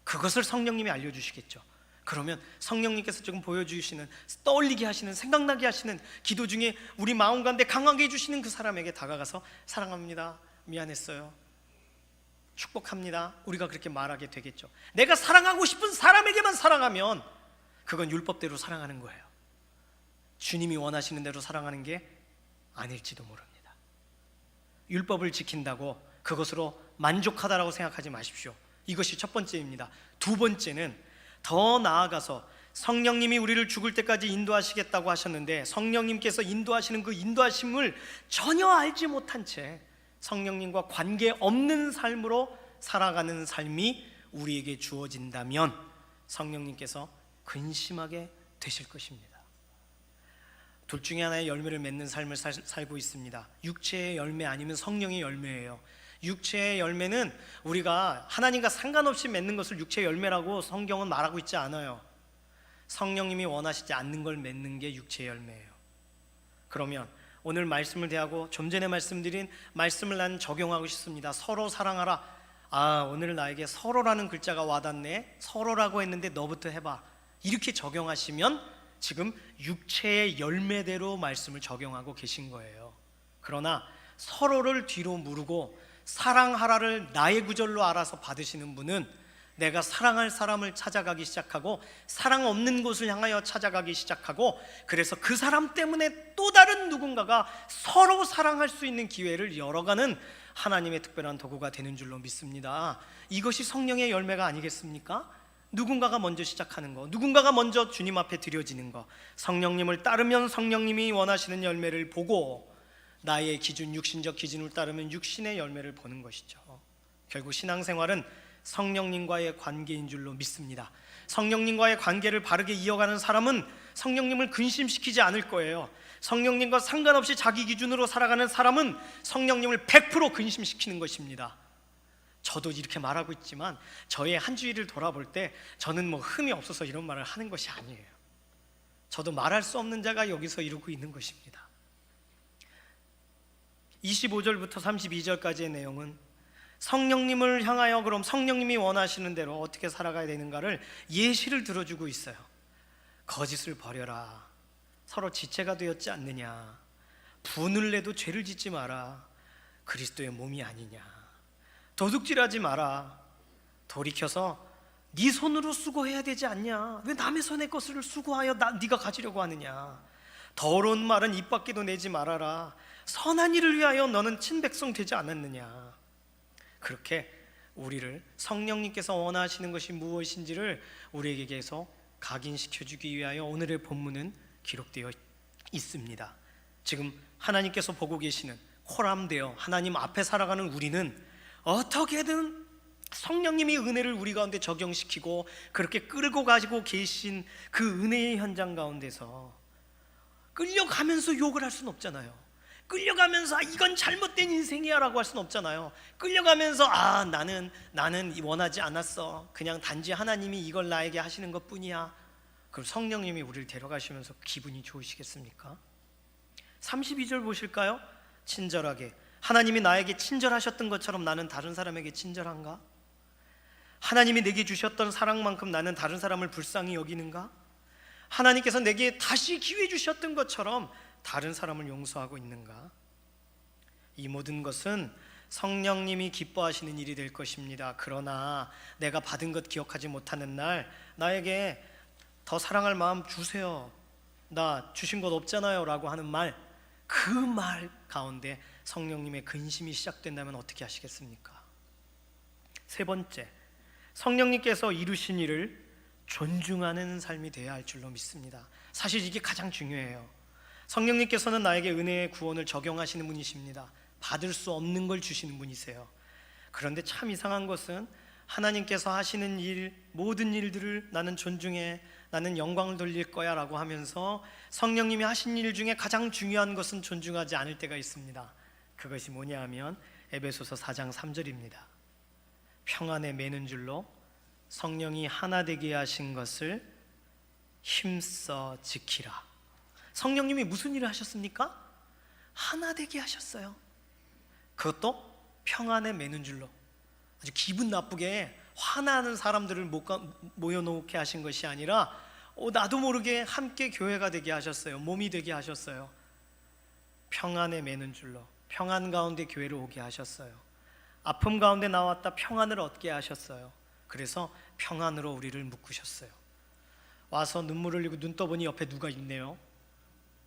그것을 성령님이 알려주시겠죠. 그러면 성령님께서 조금 보여주시는, 떠올리게 하시는, 생각나게 하시는, 기도 중에 우리 마음 가운데 강하게 해주시는 그 사람에게 다가가서 사랑합니다, 미안했어요, 축복합니다, 우리가 그렇게 말하게 되겠죠. 내가 사랑하고 싶은 사람에게만 사랑하면 그건 율법대로 사랑하는 거예요. 주님이 원하시는 대로 사랑하는 게 아닐지도 모릅니다. 율법을 지킨다고 그것으로 만족하다라고 생각하지 마십시오. 이것이 첫 번째입니다. 두 번째는 더 나아가서 성령님이 우리를 죽을 때까지 인도하시겠다고 하셨는데, 성령님께서 인도하시는 그 인도하심을 전혀 알지 못한 채 성령님과 관계없는 삶으로 살아가는 삶이 우리에게 주어진다면 성령님께서 근심하게 되실 것입니다. 둘 중에 하나의 열매를 맺는 삶을 살고 있습니다. 육체의 열매 아니면 성령의 열매예요. 육체의 열매는 우리가 하나님과 상관없이 맺는 것을 육체의 열매라고 성경은 말하고 있지 않아요. 성령님이 원하시지 않는 걸 맺는 게 육체의 열매예요. 그러면 오늘 말씀을 대하고 좀 전에 말씀드린 말씀을 나는 적용하고 싶습니다. 서로 사랑하라. 오늘 나에게 서로라는 글자가 와닿네. 서로라고 했는데 너부터 해봐. 이렇게 적용하시면 지금 육체의 열매대로 말씀을 적용하고 계신 거예요. 그러나 서로를 뒤로 무르고 사랑하라를 나의 구절로 알아서 받으시는 분은 내가 사랑할 사람을 찾아가기 시작하고 사랑 없는 곳을 향하여 찾아가기 시작하고, 그래서 그 사람 때문에 또 다른 누군가가 서로 사랑할 수 있는 기회를 열어가는 하나님의 특별한 도구가 되는 줄로 믿습니다. 이것이 성령의 열매가 아니겠습니까? 누군가가 먼저 시작하는 거, 누군가가 먼저 주님 앞에 드려지는 거, 성령님을 따르면 성령님이 원하시는 열매를 보고 나의 기준, 육신적 기준을 따르면 육신의 열매를 보는 것이죠. 결국 신앙생활은 성령님과의 관계인 줄로 믿습니다. 성령님과의 관계를 바르게 이어가는 사람은 성령님을 근심시키지 않을 거예요. 성령님과 상관없이 자기 기준으로 살아가는 사람은 성령님을 100% 근심시키는 것입니다. 저도 이렇게 말하고 있지만 저의 한 주일을 돌아볼 때 저는 흠이 없어서 이런 말을 하는 것이 아니에요. 저도 말할 수 없는 자가 여기서 이루고 있는 것입니다. 25절부터 32절까지의 내용은 성령님을 향하여 그럼 성령님이 원하시는 대로 어떻게 살아가야 되는가를 예시를 들어주고 있어요. 거짓을 버려라. 서로 지체가 되었지 않느냐. 분을 내도 죄를 짓지 마라. 그리스도의 몸이 아니냐. 도둑질하지 마라. 돌이켜서 네 손으로 수고해야 되지 않냐. 왜 남의 손의 것을 수고하여 네가 가지려고 하느냐. 더러운 말은 입 밖에도 내지 말아라. 선한 일을 위하여 너는 친백성 되지 않았느냐. 그렇게 우리를 성령님께서 원하시는 것이 무엇인지를 우리에게 계속 각인시켜주기 위하여 오늘의 본문은 기록되어 있습니다. 지금 하나님께서 보고 계시는 호람되어 하나님 앞에 살아가는 우리는 어떻게든 성령님이 은혜를 우리 가운데 적용시키고 그렇게 끌고 가지고 계신 그 은혜의 현장 가운데서 끌려가면서 욕을 할 수는 없잖아요. 끌려가면서 이건 잘못된 인생이야 라고 할 수는 없잖아요. 끌려가면서 나는 원하지 않았어. 그냥 단지 하나님이 이걸 나에게 하시는 것 뿐이야. 그럼 성령님이 우리를 데려가시면서 기분이 좋으시겠습니까? 32절 보실까요? 친절하게, 하나님이 나에게 친절하셨던 것처럼 나는 다른 사람에게 친절한가? 하나님이 내게 주셨던 사랑만큼 나는 다른 사람을 불쌍히 여기는가? 하나님께서 내게 다시 기회 주셨던 것처럼 다른 사람을 용서하고 있는가? 이 모든 것은 성령님이 기뻐하시는 일이 될 것입니다. 그러나 내가 받은 것 기억하지 못하는 날 나에게 더 사랑할 마음 주세요. 나 주신 것 없잖아요 라고 하는 말, 그 말 가운데 성령님의 근심이 시작된다면 어떻게 하시겠습니까? 세 번째, 성령님께서 이루신 일을 존중하는 삶이 되어야 할 줄로 믿습니다. 사실 이게 가장 중요해요. 성령님께서는 나에게 은혜의 구원을 적용하시는 분이십니다. 받을 수 없는 걸 주시는 분이세요. 그런데 참 이상한 것은 하나님께서 하시는 일, 모든 일들을 나는 존중해, 나는 영광을 돌릴 거야 라고 하면서 성령님이 하신 일 중에 가장 중요한 것은 존중하지 않을 때가 있습니다. 그것이 뭐냐 하면 에베소서 4장 3절입니다. 평안에 매는 줄로 성령이 하나 되게 하신 것을 힘써 지키라. 성령님이 무슨 일을 하셨습니까? 하나 되게 하셨어요. 그것도 평안에 매는 줄로. 아주 기분 나쁘게 화나는 사람들을 모여놓게 하신 것이 아니라 나도 모르게 함께 교회가 되게 하셨어요. 몸이 되게 하셨어요. 평안에 매는 줄로, 평안 가운데 교회를 오게 하셨어요. 아픔 가운데 나왔다 평안을 얻게 하셨어요. 그래서 평안으로 우리를 묶으셨어요. 와서 눈물 흘리고 눈 떠보니 옆에 누가 있네요.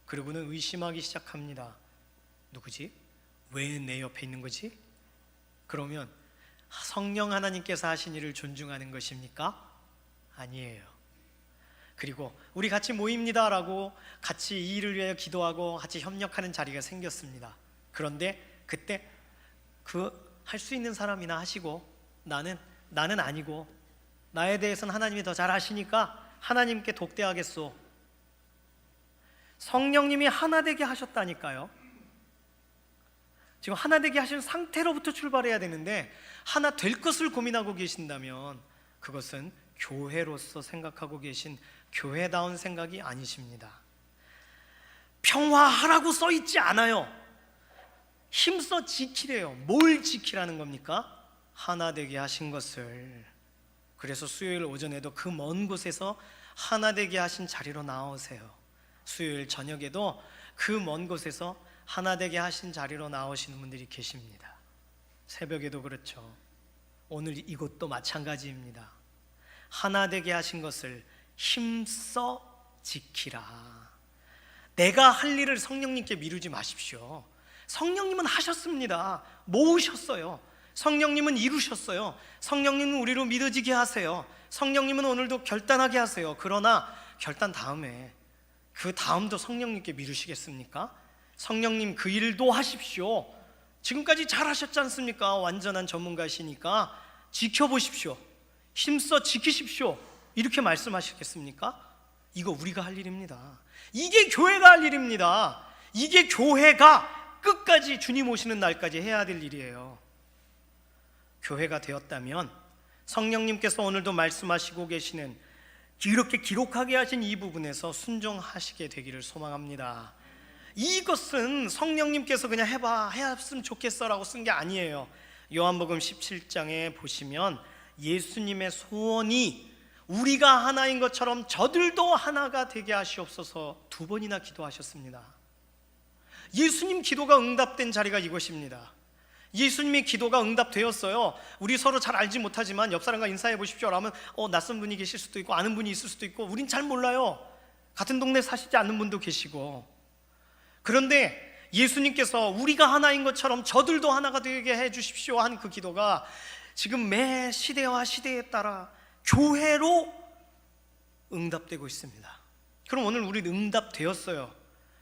그리고는 의심하기 시작합니다. 누구지? 왜 내 옆에 있는 거지? 그러면 성령 하나님께서 하신 일을 존중하는 것입니까? 아니에요. 그리고 우리 같이 모입니다 라고 같이 이 일을 위하여 기도하고 같이 협력하는 자리가 생겼습니다. 그런데 그때 할 수 있는 사람이나 하시고 나는 아니고 나에 대해서는 하나님이 더 잘 아시니까 하나님께 독대하겠소. 성령님이 하나 되게 하셨다니까요. 지금 하나 되게 하신 상태로부터 출발해야 되는데 하나 될 것을 고민하고 계신다면 그것은 교회로서 생각하고 계신 교회다운 생각이 아니십니다. 평화하라고 써 있지 않아요. 힘써 지키래요. 뭘 지키라는 겁니까? 하나 되게 하신 것을. 그래서 수요일 오전에도 그 먼 곳에서 하나 되게 하신 자리로 나오세요. 수요일 저녁에도 그 먼 곳에서 하나 되게 하신 자리로 나오시는 분들이 계십니다. 새벽에도 그렇죠. 오늘 이곳도 마찬가지입니다. 하나 되게 하신 것을 힘써 지키라. 내가 할 일을 성령님께 미루지 마십시오. 성령님은 하셨습니다. 모으셨어요. 성령님은 이루셨어요. 성령님은 우리로 믿어지게 하세요. 성령님은 오늘도 결단하게 하세요. 그러나 결단 다음에 그 다음도 성령님께 미루시겠습니까? 성령님 그 일도 하십시오. 지금까지 잘 하셨지 않습니까? 완전한 전문가시니까 지켜보십시오. 힘써 지키십시오. 이렇게 말씀하시겠습니까? 이거 우리가 할 일입니다. 이게 교회가 할 일입니다. 이게 교회가 끝까지 주님 오시는 날까지 해야 될 일이에요. 교회가 되었다면 성령님께서 오늘도 말씀하시고 계시는 이렇게 기록하게 하신 이 부분에서 순종하시게 되기를 소망합니다. 이것은 성령님께서 그냥 해봐, 해왔으면 좋겠어 라고 쓴 게 아니에요. 요한복음 17장에 보시면 예수님의 소원이 우리가 하나인 것처럼 저들도 하나가 되게 하시옵소서 2번이나 기도하셨습니다. 예수님 기도가 응답된 자리가 이것입니다. 예수님의 기도가 응답되었어요. 우리 서로 잘 알지 못하지만 옆 사람과 인사해 보십시오 라면 낯선 분이 계실 수도 있고 아는 분이 있을 수도 있고 우린 잘 몰라요. 같은 동네 사시지 않는 분도 계시고. 그런데 예수님께서 우리가 하나인 것처럼 저들도 하나가 되게 해 주십시오 한 그 기도가 지금 매 시대와 시대에 따라 교회로 응답되고 있습니다. 그럼 오늘 우리 응답되었어요.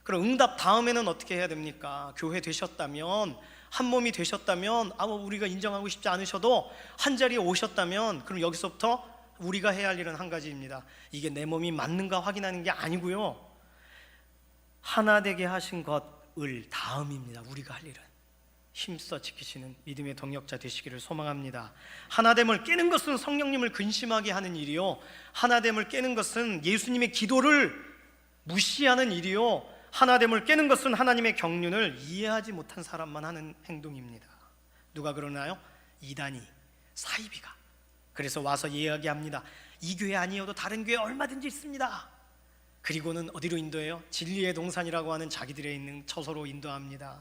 그럼 응답 다음에는 어떻게 해야 됩니까? 교회 되셨다면, 한 몸이 되셨다면, 우리가 인정하고 싶지 않으셔도 한 자리에 오셨다면, 그럼 여기서부터 우리가 해야 할 일은 한 가지입니다. 이게 내 몸이 맞는가 확인하는 게 아니고요, 하나 되게 하신 것을 다음입니다. 우리가 할 일은 힘써 지키시는 믿음의 동역자 되시기를 소망합니다. 하나됨을 깨는 것은 성령님을 근심하게 하는 일이요, 하나됨을 깨는 것은 예수님의 기도를 무시하는 일이요, 하나됨을 깨는 것은 하나님의 경륜을 이해하지 못한 사람만 하는 행동입니다. 누가 그러나요? 이단이, 사이비가. 그래서 와서 이야기합니다. 이 교회 아니어도 다른 교회 얼마든지 있습니다. 그리고는 어디로 인도해요? 진리의 동산이라고 하는 자기들에 있는 처소로 인도합니다.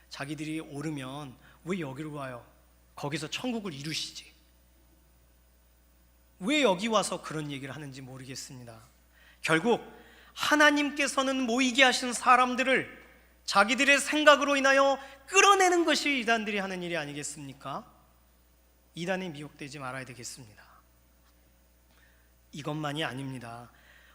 자기들이 오르면 왜 여기로 와요? 거기서 천국을 이루시지. 왜 여기 와서 그런 얘기를 하는지 모르겠습니다. 결국 하나님께서는 모이게 하신 사람들을 자기들의 생각으로 인하여 끌어내는 것이 이단들이 하는 일이 아니겠습니까? 이단에 미혹되지 말아야 되겠습니다. 이것만이 아닙니다.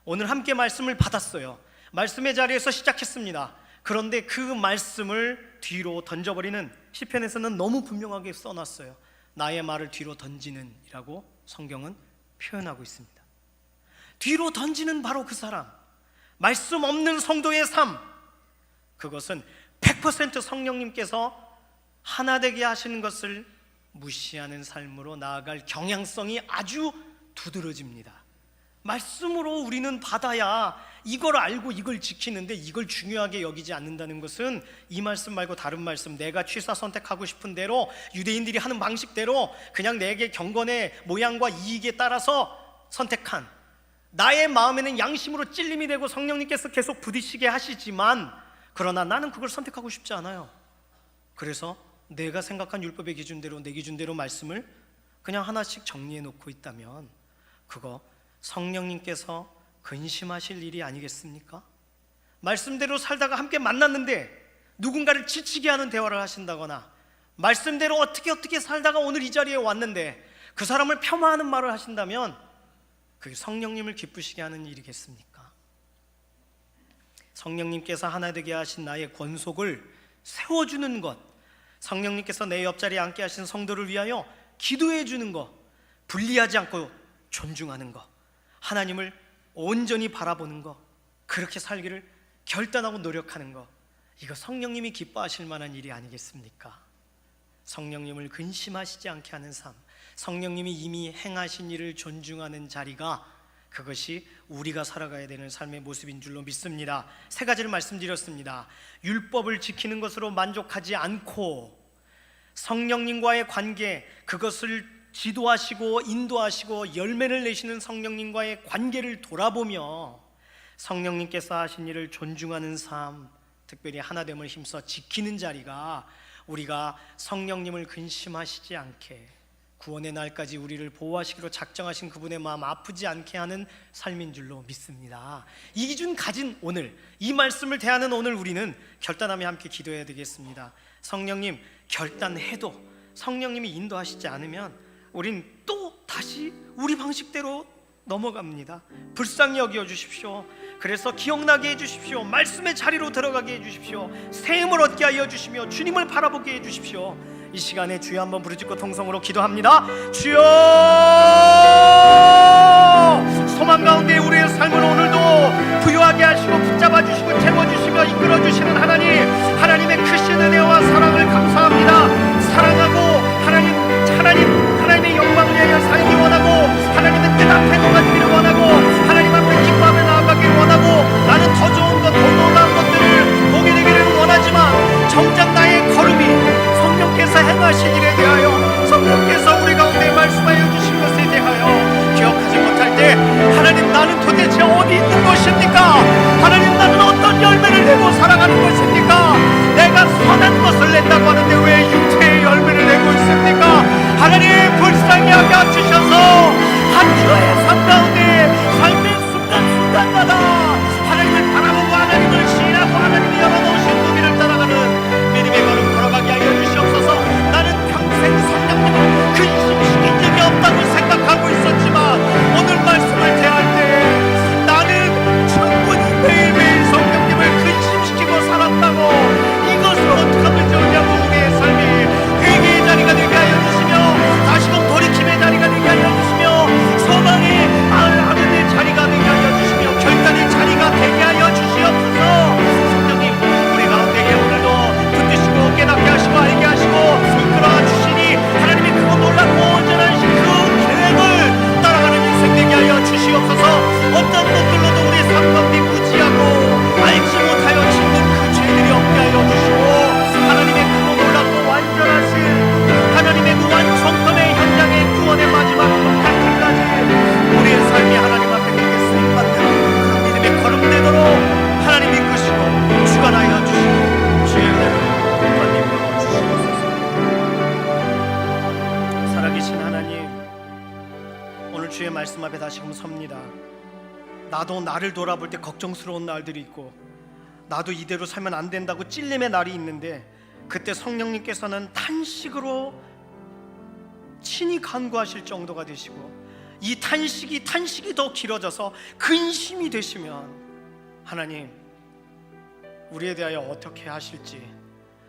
오늘 함께 말씀을 받았어요. 말씀의 자리에서 시작했습니다. 그런데 그 말씀을 뒤로 던져버리는, 시편에서는 너무 분명하게 써놨어요. 나의 말을 뒤로 던지는 이라고 성경은 표현하고 있습니다. 뒤로 던지는 바로 그 사람, 말씀 없는 성도의 삶, 그것은 100% 성령님께서 하나 되게 하시는 것을 무시하는 삶으로 나아갈 경향성이 아주 두드러집니다. 말씀으로 우리는 받아야 이걸 알고 이걸 지키는데, 이걸 중요하게 여기지 않는다는 것은 이 말씀 말고 다른 말씀, 내가 취사 선택하고 싶은 대로 유대인들이 하는 방식대로 그냥 내게 경건의 모양과 이익에 따라서 선택한, 나의 마음에는 양심으로 찔림이 되고 성령님께서 계속 부딪히게 하시지만, 그러나 나는 그걸 선택하고 싶지 않아요. 그래서 내가 생각한 율법의 기준대로, 내 기준대로 말씀을 그냥 하나씩 정리해 놓고 있다면 그거 성령님께서 근심하실 일이 아니겠습니까? 말씀대로 살다가 함께 만났는데 누군가를 지치게 하는 대화를 하신다거나, 말씀대로 어떻게 살다가 오늘 이 자리에 왔는데 그 사람을 폄하하는 말을 하신다면 그게 성령님을 기쁘시게 하는 일이겠습니까? 성령님께서 하나 되게 하신 나의 권속을 세워주는 것, 성령님께서 내 옆자리에 앉게 하신 성도를 위하여 기도해 주는 것, 분리하지 않고 존중하는 것, 하나님을 온전히 바라보는 것, 그렇게 살기를 결단하고 노력하는 것, 이거 성령님이 기뻐하실 만한 일이 아니겠습니까? 성령님을 근심하시지 않게 하는 삶, 성령님이 이미 행하신 일을 존중하는 자리가, 그것이 우리가 살아가야 되는 삶의 모습인 줄로 믿습니다. 세 가지를 말씀드렸습니다. 율법을 지키는 것으로 만족하지 않고 성령님과의 관계, 그것을 지도하시고 인도하시고 열매를 내시는 성령님과의 관계를 돌아보며 성령님께서 하신 일을 존중하는 삶, 특별히 하나됨을 힘써 지키는 자리가, 우리가 성령님을 근심하시지 않게 구원의 날까지 우리를 보호하시기로 작정하신 그분의 마음 아프지 않게 하는 삶인 줄로 믿습니다. 이 기준 가진 오늘, 이 말씀을 대하는 오늘, 우리는 결단하며 함께 기도해야 되겠습니다. 성령님, 결단해도 성령님이 인도하시지 않으면 우린 또 다시 우리 방식대로 넘어갑니다. 불쌍히 여겨 주십시오. 그래서 기억나게 해주십시오. 말씀의 자리로 들어가게 해주십시오. 새 힘을 얻게 하여 주시며 주님을 바라보게 해주십시오. 이 시간에 주여 한번 부르짖고 통성으로 기도합니다. 주여, 소망 가운데 우리의 삶을 오늘도 부유하게 하시고 붙잡아 주시고 채워주시며 이끌어 주시는 하나님, 하나님의 크신 은혜와 사랑을 감사합니다. 사랑하고 하나님의 영광을 위하여 살기 원하고, 하나님의 뜻 앞에 녹아지기를 원하고, 하나님 앞에 기뻐하며 나아가기를 원하고, 나는 더 좋은 것, 더 놀라운 것들을 보게 되기를 원하지만 정작 나의 걸음이 성령께서 행하신 일에 대하여, 성령께서 우리 가운데 말씀하여 주신 것에 대하여 기억하지 못할 때, 하나님, 나는 도대체 어디 있는 것입니까? 하나님, 나는 어떤 열매를 내고 살아가는 것입니까? 내가 선한 것을 낸다고 하는데 왜 육체의 열매를 내고 있습니까? 하나님, 불쌍히 하게 주셔서 한 주의 삶 가운데 삶의 순간순간마다 하나님을 바라보고 하나님을 시인하고 하나님이 열어놓으신 그 길을 따라가는 믿음의 걸음 걸어가게 하여 주시옵소서. 나는 평생 성령님을 근심시킨 적이 없다고 생각하고 있었지만 오늘 말씀을 대할 때 나는 충분히 매일매일 성령님을 근심시키고 살았다고, 이것을 어떻게 하면 좋으냐고, 우리의 삶이 회개의 자리가 되게 하여 주시며 다시금 돌이킴의 자리가 되게 하여 주시며 소망의 하늘의 자리가 되게 하여 주시며 결단의 자리가 되게 하여 주시옵소서. 성령님, 우리 가운데 오늘도 붙드시고 깨닫게 하시고 알게 하시고 이끌어 주시니 하나님의 크고 놀랍고 온전하신 그 계획을 따라가는 인생 되게 하여 주시옵소서. 어떤 것들로도 우리 삶 가운데 무지하고 알지 못하여 짓는 그 죄들이 없게 하여 주시고, 하나님의 크고 놀랍고 완전하신 하나님의 그 완성품의 현장의 구원의 마지막 끝까지 우리의 삶이 하나님 앞에 그렇게 쓰임받는 그 믿음의 걸음되도록 하나님 이끄시고 주관하여 주시고 주의 은혜를 덧입어 주시옵소서. 살아계신 하나님, 오늘 주의 말씀 앞에 다시금 섭니다. 나도 나를 돌아볼 때 걱정스러운 날들이 있고, 나도 이대로 살면 안 된다고 찔림의 날이 있는데, 그때 성령님께서는 탄식으로 친히 간구하실 정도가 되시고, 이 탄식이 더 길어져서 근심이 되시면 하나님, 우리에 대하여 어떻게 하실지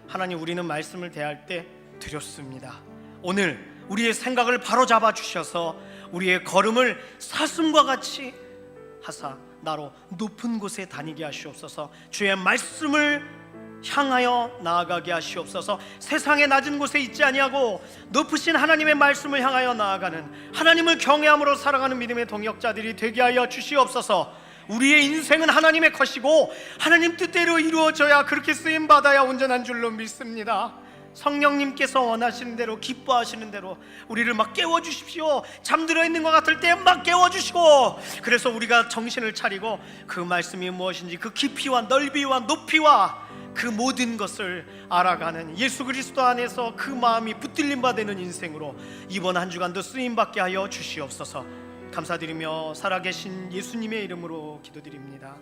하나님, 우리는 말씀을 대할 때 드렸습니다. 오늘 우리의 생각을 바로잡아 주셔서 우리의 걸음을 사슴과 같이 하사 나로 높은 곳에 다니게 하시옵소서. 주의 말씀을 향하여 나아가게 하시옵소서. 세상의 낮은 곳에 있지 아니하고 높으신 하나님의 말씀을 향하여 나아가는, 하나님을 경외함으로 살아가는 믿음의 동역자들이 되게 하여 주시옵소서. 우리의 인생은 하나님의 것이고 하나님 뜻대로 이루어져야, 그렇게 쓰임받아야 온전한 줄로 믿습니다. 성령님께서 원하시는 대로, 기뻐하시는 대로 우리를 막 깨워주십시오. 잠들어 있는 것 같을 때 막 깨워주시고, 그래서 우리가 정신을 차리고 그 말씀이 무엇인지 그 깊이와 넓이와 높이와 그 모든 것을 알아가는 예수 그리스도 안에서 그 마음이 붙들림 받는 인생으로 이번 한 주간도 쓰임받게 하여 주시옵소서. 감사드리며 살아계신 예수님의 이름으로 기도드립니다.